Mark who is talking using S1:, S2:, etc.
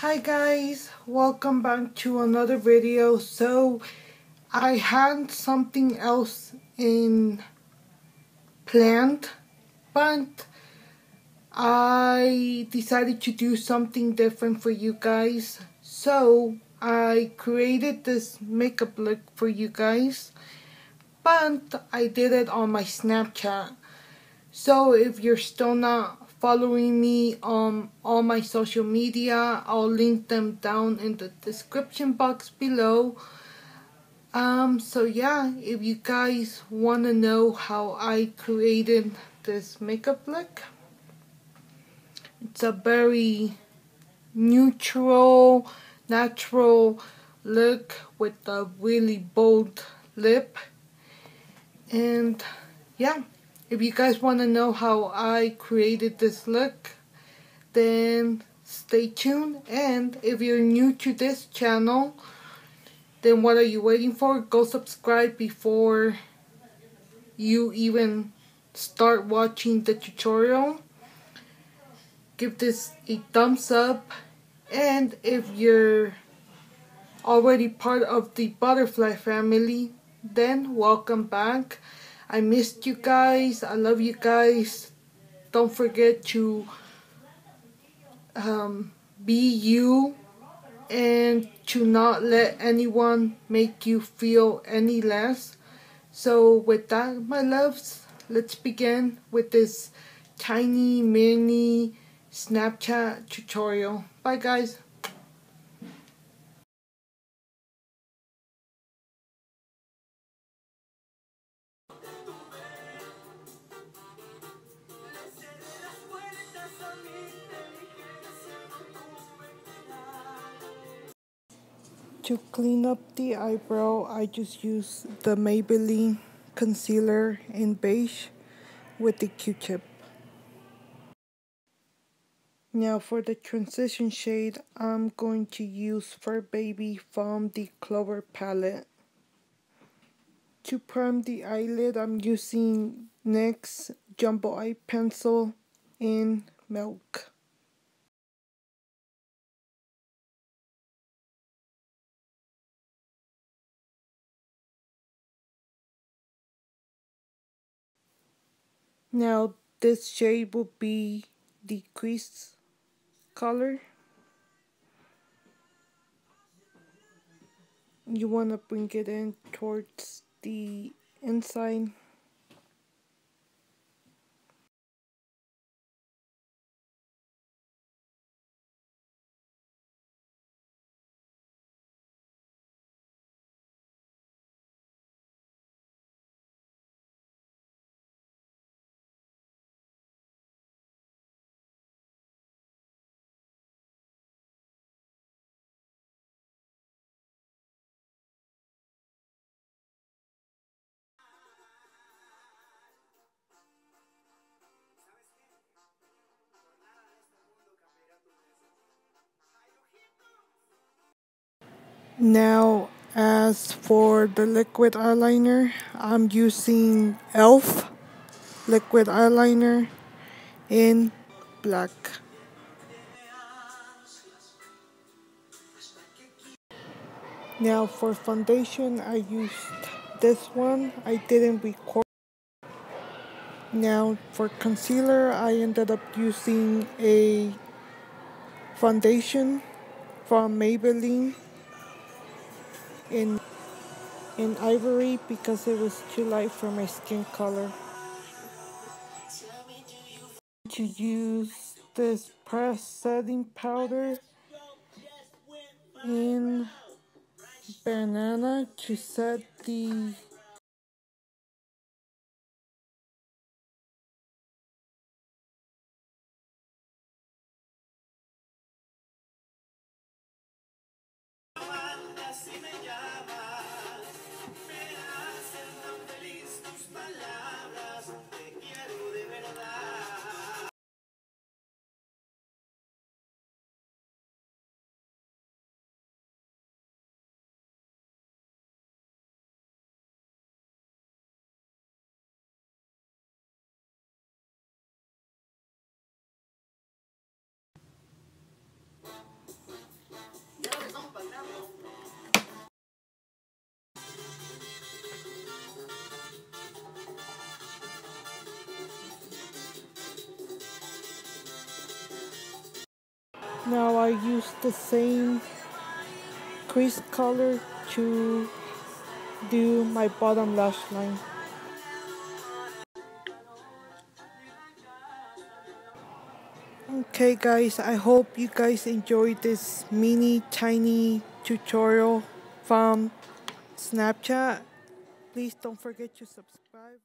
S1: Hi guys, welcome back to another video. So I had something else in planned, but I decided to do something different for you guys. So I created this makeup look for you guys, but I did it on my Snapchat. So if you're still not following me on all my social media, I'll link them down in the description box below. So yeah, if you guys want to know how I created this makeup look, it's a very neutral, natural look with a really bold lip. And yeah, if you guys want to know how I created this look, then stay tuned. And if you're new to this channel, then what are you waiting for? Go subscribe before you even start watching the tutorial. Give this a thumbs up. And if you're already part of the butterfly family, then welcome back. I missed you guys. I love you guys. Don't forget to be you and to not let anyone make you feel any less. So with that, my loves, let's begin with this tiny mini Snapchat tutorial. Bye guys. To clean up the eyebrow, I just use the Maybelline concealer in beige with the Q-tip. Now for the transition shade, I'm going to use Fur Baby from the Clover palette. To prime the eyelid, I'm using NYX Jumbo Eye Pencil in Milk. Now this shade will be the crease color. You want to bring it in towards the inside. Now, as for the liquid eyeliner, I'm using e.l.f. liquid eyeliner in black. Now for foundation, I used this one. I didn't record. Now for concealer, I ended up using a foundation from Maybelline in ivory because it was too light for my skin color. To use this pressed setting powder in banana to set the I use the same crease color to do my bottom lash line. Okay guys, I hope you guys enjoyed this mini tiny tutorial from Snapchat. Please don't forget to subscribe.